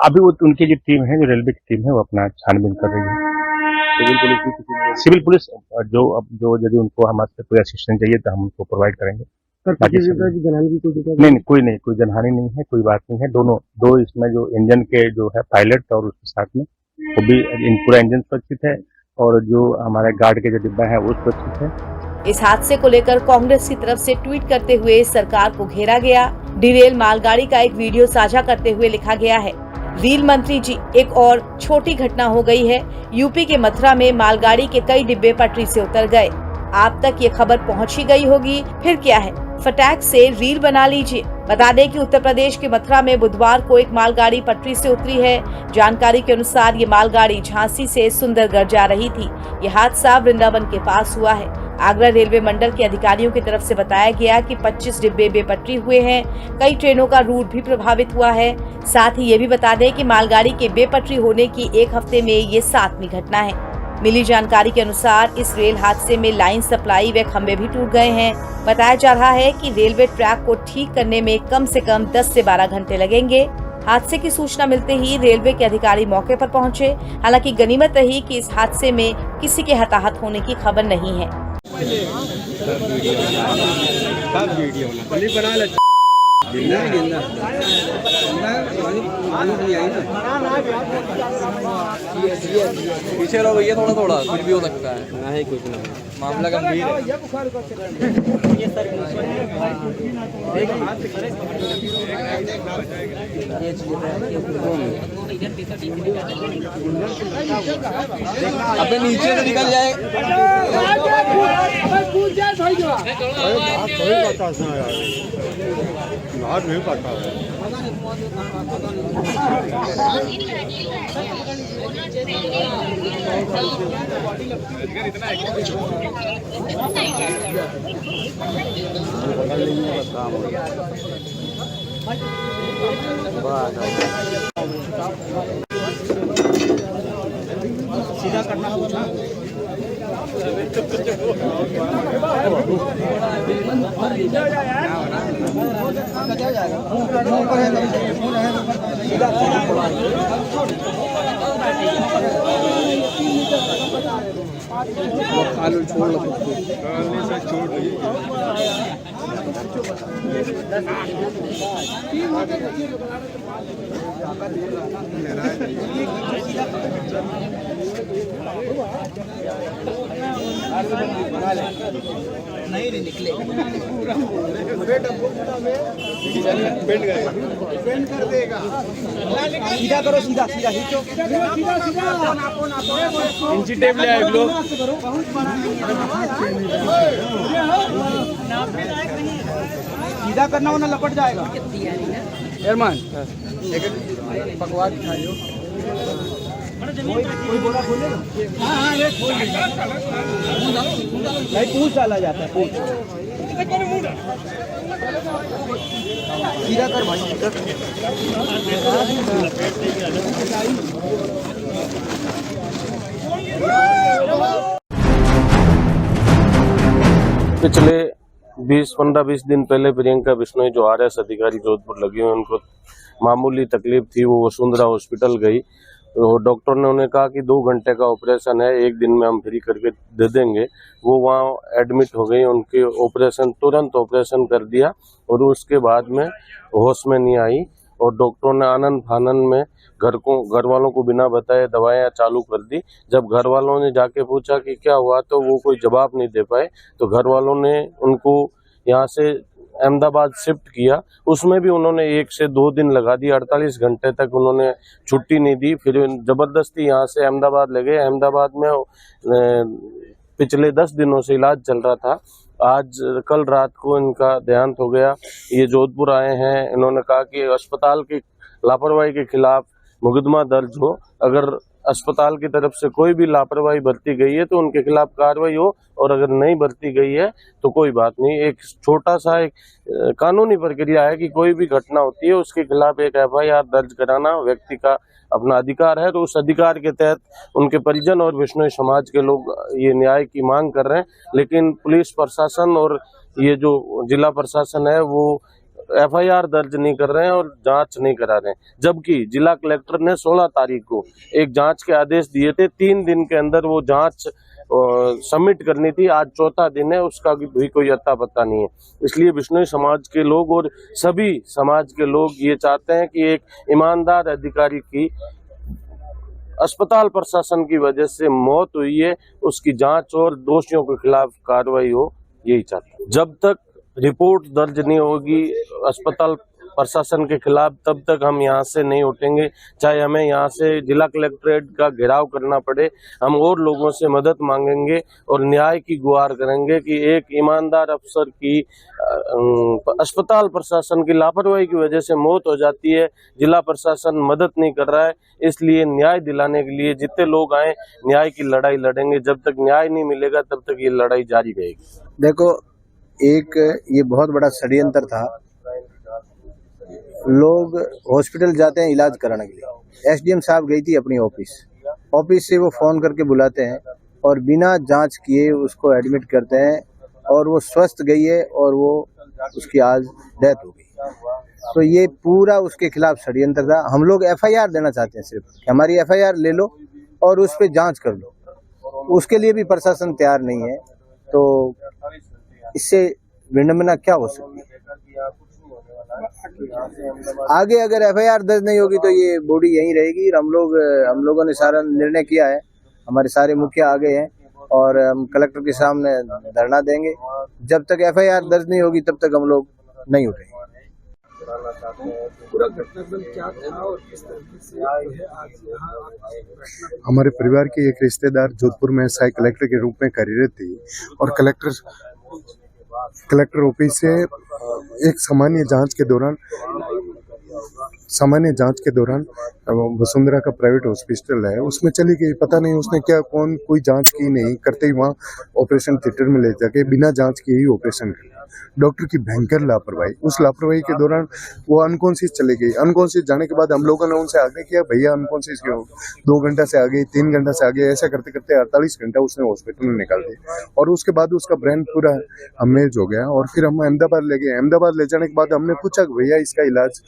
Speaker 14: अभी वो उनकी जो टीम है, जो रेलवे की टीम है, वो अपना छानबीन कर रही है। सिविल पुलिस जो यदि उनको हमारे कोई असिस्टेंस चाहिए तो हम उनको प्रोवाइड करेंगे। नहीं, कोई जनहानि नहीं है, कोई बात नहीं है। दो इसमें जो इंजन के जो है पायलट और उसके साथ में वो भी पूरा इंजन सुरक्षित है, और जो हमारे गार्ड के जो डिब्बा है वो सुरक्षित है।
Speaker 13: इस हादसे को लेकर कांग्रेस की तरफ से ट्वीट करते हुए सरकार को घेरा गया। डिरेल मालगाड़ी का एक वीडियो साझा करते हुए लिखा गया है, रेल मंत्री जी, एक और छोटी घटना हो गई है। यूपी के मथुरा में मालगाड़ी के कई डिब्बे पटरी से उतर गए। आप तक ये खबर पहुंच ही गई होगी, फिर क्या है, फटाक से रील बना लीजिए। बता दें कि उत्तर प्रदेश के मथुरा में बुधवार को एक मालगाड़ी पटरी से उतरी है। जानकारी के अनुसार ये मालगाड़ी झांसी से सुंदरगढ़ जा रही थी। यह हादसा वृंदावन के पास हुआ है। आगरा रेलवे मंडल के अधिकारियों की तरफ से बताया गया कि 25 डिब्बे बेपटरी हुए हैं। कई ट्रेनों का रूट भी प्रभावित हुआ है। साथ ही ये भी बता दें कि मालगाड़ी के बेपटरी होने की 1 हफ्ते में ये 7वीं घटना है। मिली जानकारी के अनुसार इस रेल हादसे में लाइन सप्लाई व खंभे भी टूट गए हैं। बताया जा रहा है कि रेलवे ट्रैक को ठीक करने में कम से कम 10 से 12 घंटे लगेंगे। हादसे की सूचना मिलते ही रेलवे के अधिकारी मौके पर पहुंचे। हालांकि गनीमत रही कि इस हादसे में किसी के हताहत होने की खबर नहीं है।
Speaker 15: बना पीछे रहो भैया थोड़ा थोड़ा, कुछ भी हो सकता है। नहीं कुछ नहीं, मामला गंभीर है। अपने नीचे से निकल जाए।
Speaker 12: नहीं पता है।
Speaker 15: सीधा करना होगा। नहीं निकले
Speaker 8: बेंड कर देगा।
Speaker 15: सीधा करो, सीधा सीधा खींचो। इंची टेप ले आए लोग। सीधा करना वरना लपट जाएगा। एरमान पकवान खाइयो। कोई बोरा खोलेगा? हाँ ये खोल भाई, पूछ डाला जाता है, पूछ सीधा कर भाई, सीधा कर।
Speaker 16: पिछले 15-20 दिन पहले प्रियंका बिश्नोई जो RS अधिकारी जोधपुर लगी हुई, उनको मामूली तकलीफ थी, वो वसुंधरा हॉस्पिटल गई। तो डॉक्टर ने उन्हें कहा कि 2 घंटे का ऑपरेशन है, 1 दिन में हम फ्री करके दे देंगे। वो वहाँ एडमिट हो गई, उनके तुरंत ऑपरेशन कर दिया और उसके बाद में होश में नहीं आई और डॉक्टरों ने आनन फानन में घर वालों को बिना बताए दवाएं चालू कर दी। जब घर वालों ने जाके पूछा कि क्या हुआ तो वो कोई जवाब नहीं दे पाए, तो घर वालों ने उनको यहाँ से अहमदाबाद शिफ्ट किया। उसमें भी उन्होंने 1 से 2 दिन लगा दिए, 48 घंटे तक उन्होंने छुट्टी नहीं दी। फिर जबरदस्ती यहाँ से अहमदाबाद ले गए। अहमदाबाद में पिछले 10 दिनों से इलाज चल रहा था। आज कल रात को इनका देहांत हो गया। ये जोधपुर आए हैं। इन्होंने कहा कि अस्पताल की लापरवाही के खिलाफ मुकदमा दर्ज हो, अगर अस्पताल की तरफ से कोई भी लापरवाही बरती गई है तो उनके खिलाफ कार्रवाई हो, और अगर नहीं बरती गई है तो कोई बात नहीं। एक छोटा सा एक कानूनी प्रक्रिया है कि कोई भी घटना होती है उसके खिलाफ एक FIR दर्ज कराना व्यक्ति का अपना अधिकार है। तो उस अधिकार के तहत उनके परिजन और बिश्नोई समाज के लोग ये न्याय की मांग कर रहे हैं, लेकिन पुलिस प्रशासन और ये जो जिला प्रशासन है वो FIR दर्ज नहीं कर रहे हैं और जांच नहीं करा रहे हैं। जबकि जिला कलेक्टर ने 16 तारीख को एक जांच के आदेश दिए थे, 3 दिन के अंदर वो जांच सबमिट करनी थी। आज 4था दिन है, उसका भी कोई अता पता नहीं है। इसलिए बिश्नोई समाज के लोग और सभी समाज के लोग ये चाहते हैं कि एक ईमानदार अधिकारी की अस्पताल प्रशासन की वजह से मौत हुई है, उसकी जांच और दोषियों के खिलाफ कार्रवाई हो, यही चाहते हैं। जब तक रिपोर्ट दर्ज नहीं होगी अस्पताल प्रशासन के खिलाफ, तब तक हम यहाँ से नहीं उठेंगे। चाहे हमें यहाँ से जिला कलेक्ट्रेट का घेराव करना पड़े, हम और लोगों से मदद मांगेंगे और न्याय की गुहार करेंगे कि एक ईमानदार अफसर की अस्पताल प्रशासन की लापरवाही की वजह से मौत हो जाती है, जिला प्रशासन मदद नहीं कर रहा है। इसलिए न्याय दिलाने के लिए जितने लोग आए न्याय की लड़ाई लड़ेंगे। जब तक न्याय नहीं मिलेगा तब तक ये लड़ाई जारी रहेगी।
Speaker 17: देखो, एक ये बहुत बड़ा षड्यंत्र था। लोग हॉस्पिटल जाते हैं इलाज कराने के लिए। SDM साहब गई थी अपनी ऑफिस से वो फोन करके बुलाते हैं और बिना जांच किए उसको एडमिट करते हैं और वो स्वस्थ गई है और वो उसकी आज डेथ हो गई। तो ये पूरा उसके खिलाफ षड्यंत्र था। हम लोग FIR देना चाहते हैं, सिर्फ हमारी FIR ले लो और उस पर जांच कर लो। उसके लिए भी प्रशासन तैयार नहीं है, तो इससे विडंबना क्या हो सकती है। आगे अगर एफआईआर दर्ज नहीं होगी तो ये बॉडी यहीं रहेगी। हम लोगों ने सारा निर्णय किया है, हमारे सारे मुखिया आ गए हैं और हम कलेक्टर के सामने धरना देंगे। जब तक एफआईआर दर्ज नहीं होगी तब तक हम लोग नहीं उठेंगे।
Speaker 8: पूरा घटनाक्रम क्या था और किस तरीके से आज यहाँ हमारे परिवार के एक रिश्तेदार जोधपुर में सहायक कलेक्टर के रूप में कार्यरत थी और कलेक्टर ऑफिस से एक सामान्य जांच के दौरान वसुंधरा का प्राइवेट हॉस्पिटल है उसमें चली गई। पता नहीं उसने क्या कोई जांच की नहीं करते ही वहाँ ऑपरेशन थिएटर में ले जाके बिना जांच के ही ऑपरेशन किया। डॉक्टर की भयंकर लापरवाही, उस लापरवाही के दौरान वो अनकॉन्शियस चले गई। अनकॉन्शियस जाने के बाद हम लोगों ने उनसे आग्रह किया, भैया अनकॉन्शियस क्यों, 2 घंटा से आगे 3 घंटा से आगे, ऐसा करते करते 48 घंटा उसने हॉस्पिटल में निकाल दिया और उसके बाद उसका ब्रेन पूरा हमेज हो गया और फिर हम अहमदाबाद ले गए। अहमदाबाद ले जाने के बाद हमने पूछा भैया इसका इलाज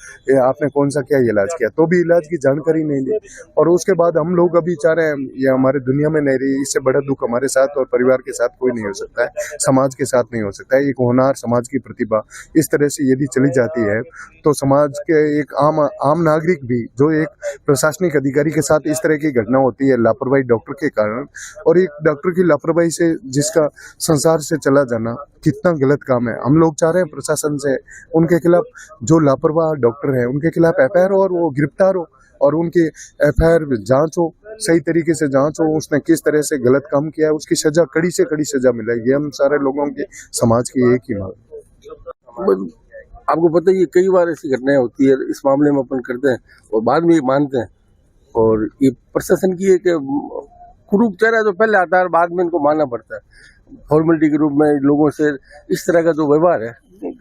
Speaker 8: आपने कौन सा क्या इलाज किया, तो भी इलाज की जानकारी नहीं दी। और उसके बाद हम लोग अभी चाह रहे हैं, ये हमारे दुनिया में नहीं रही, इससे बड़ा दुख हमारे साथ और परिवार के साथ कोई नहीं हो सकता है, समाज के साथ नहीं हो सकता है। एक होनहार समाज की प्रतिभा इस तरह से यदि चली जाती है तो समाज के एक आम नागरिक भी, जो एक प्रशासनिक अधिकारी के साथ इस तरह की घटना होती है लापरवाही डॉक्टर के कारण, और एक डॉक्टर की लापरवाही से जिसका संसार से चला जाना कितना गलत काम है। हम लोग चाह रहे हैं प्रशासन से उनके खिलाफ जो लापरवाह डॉक्टर है उनके खिलाफ एफआईआर और वो गिरफ्तार हो और उनकी एफआईआर जांच हो, सही तरीके से जांच हो, उसने किस तरह से गलत काम किया है उसकी सजा, कड़ी से कड़ी सजा मिलेगी। हम सारे लोगों की समाज की एक ही मांग।
Speaker 16: आपको पता है ये कई बार ऐसी घटनाएं होती है, इस मामले में अपन करते हैं और बाद में ये मानते हैं और ये प्रशासन की एक कुरूप चेहरा है जो पहले आता है बाद में इनको मानना पड़ता है। फॉर्मेलिटी के रूप में लोगों से इस तरह का जो व्यवहार है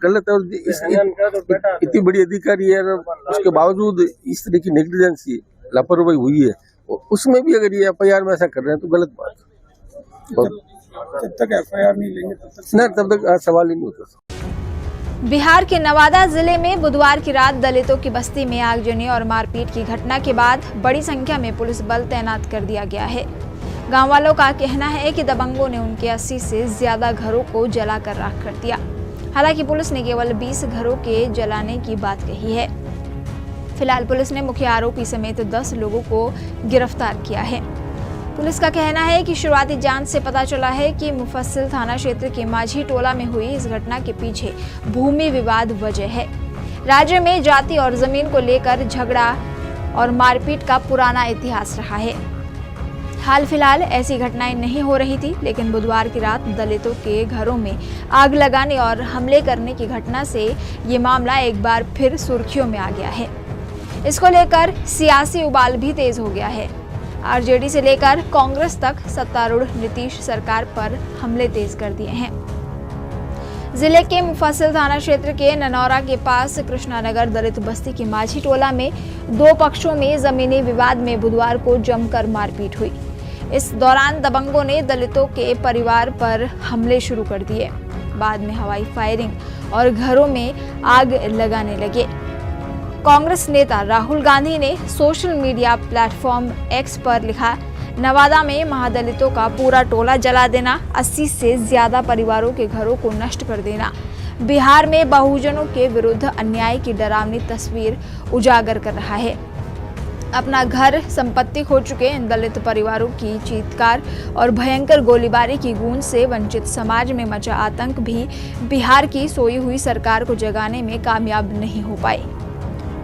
Speaker 16: गलत है। इतनी बड़ी अधिकारी है उसके बावजूद इस तरह की नेग्लिजेंसी लापरवाही हुई है, उसमें भी अगर ये एफआईआर में ऐसा कर रहे हैं तो गलत बात है।
Speaker 8: जब तक एफआईआर नहीं लेंगे
Speaker 16: तब तक सवाल ही नहीं होता।
Speaker 18: बिहार के नवादा जिले में बुधवार की रात दलितों की बस्ती में आगजनी और मारपीट की घटना के बाद बड़ी संख्या में पुलिस बल तैनात कर दिया गया है। गांव वालों का कहना है कि दबंगों ने उनके 80 से ज्यादा घरों को जलाकर राख कर दिया। हालांकि पुलिस ने केवल 20 घरों के जलाने की बात कही है। फिलहाल पुलिस ने मुख्य आरोपी समेत 10 लोगों को गिरफ्तार किया है। पुलिस का कहना है कि शुरुआती जांच से पता चला है कि मुफस्सिल थाना क्षेत्र के माझी टोला में हुई इस घटना के पीछे भूमि विवाद वजह है। राज्य में जाति और जमीन को लेकर झगड़ा और मारपीट का पुराना इतिहास रहा है। हाल फिलहाल ऐसी घटनाएं नहीं हो रही थी, लेकिन बुधवार की रात दलितों के घरों में आग लगाने और हमले करने की घटना से ये मामला एक बार फिर सुर्खियों में आ गया है। इसको लेकर सियासी उबाल भी तेज हो गया है। आरजेडी से लेकर कांग्रेस तक सत्तारूढ़ नीतीश सरकार पर हमले तेज कर दिए हैं। जिले के मुफस्सिल थाना क्षेत्र के ननौरा के पास कृष्णानगर दलित बस्ती की माझी टोला में 2 पक्षों में जमीनी विवाद में बुधवार को जमकर मारपीट हुई। इस दौरान दबंगों ने दलितों के परिवार पर हमले शुरू कर दिए। बाद में हवाई फायरिंग और घरों में आग लगाने लगे। कांग्रेस नेता राहुल गांधी ने सोशल मीडिया प्लेटफॉर्म एक्स पर लिखा, नवादा में महादलितों का पूरा टोला जला देना, 80 से ज्यादा परिवारों के घरों को नष्ट कर देना, बिहार में बहुजनों के विरुद्ध अन्याय की डरावनी तस्वीर उजागर कर रहा है। अपना घर संपत्ति खो चुके इन दलित परिवारों की चीत्कार और भयंकर गोलीबारी की गूंज से वंचित समाज में मचा आतंक भी बिहार की सोई हुई सरकार को जगाने में कामयाब नहीं हो पाए।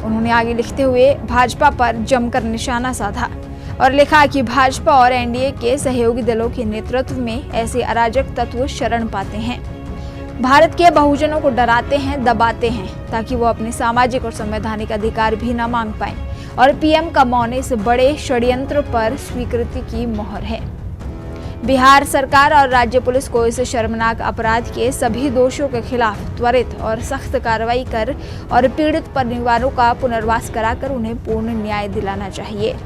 Speaker 18: उन्होंने आगे लिखते हुए भाजपा पर जमकर निशाना साधा और लिखा कि भाजपा और एनडीए के सहयोगी दलों के नेतृत्व में ऐसे अराजक तत्व शरण पाते हैं, भारत के बहुजनों को डराते हैं, दबाते हैं, ताकि वो अपने सामाजिक और संवैधानिक अधिकार भी न मांग पाएं। और पीएम का मौन इस बड़े षड्यंत्र पर स्वीकृति की मोहर है। बिहार सरकार और राज्य पुलिस को इस शर्मनाक अपराध के सभी दोषियों के खिलाफ त्वरित और सख्त कार्रवाई कर और पीड़ित परिवारों का पुनर्वास कराकर उन्हें पूर्ण न्याय दिलाना चाहिए।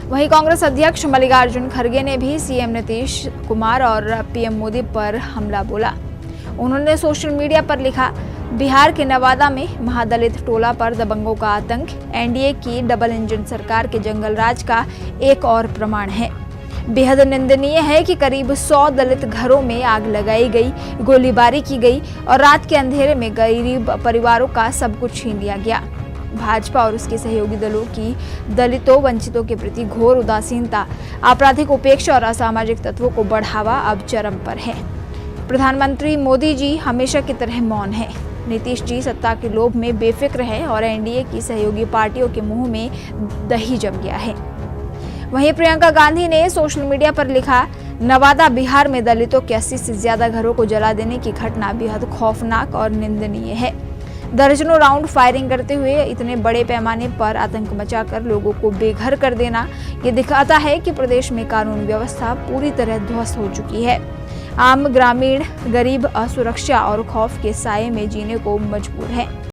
Speaker 18: वहीं कांग्रेस अध्यक्ष मल्लिकार्जुन खड़गे ने भी सीएम नीतीश कुमार और पीएम मोदी पर हमला बोला। उन्होंने सोशल मीडिया पर लिखा, बिहार के नवादा में महादलित टोला पर दबंगों का आतंक एनडीए की डबल इंजन सरकार के जंगल राज का एक और प्रमाण है। बेहद निंदनीय है कि करीब 100 दलित घरों में आग लगाई गई, गोलीबारी की गई और रात के अंधेरे में गरीब परिवारों का सब कुछ छीन लिया गया। भाजपा और उसके सहयोगी दलों की दलितों वंचितों के प्रति घोर उदासीनता, आपराधिक उपेक्षा और असामाजिक तत्वों को बढ़ावा अब चरम पर है। प्रधानमंत्री मोदी जी हमेशा की तरह मौन हैं। नीतीश जी सत्ता के लोभ में बेफिक्र है और एनडीए की सहयोगी पार्टियों के मुंह में दही जम गया है। वहीं प्रियंका गांधी ने सोशल मीडिया पर लिखा, नवादा बिहार में दलितों के 80 से ज्यादा घरों को जला देने की घटना बेहद खौफनाक और निंदनीय है। दर्जनों राउंड फायरिंग करते हुए इतने बड़े पैमाने पर आतंक मचाकर लोगों को बेघर कर देना ये दिखाता है कि प्रदेश में कानून व्यवस्था पूरी तरह ध्वस्त हो चुकी है। आम ग्रामीण गरीब असुरक्षा और खौफ के साए में जीने को मजबूर है।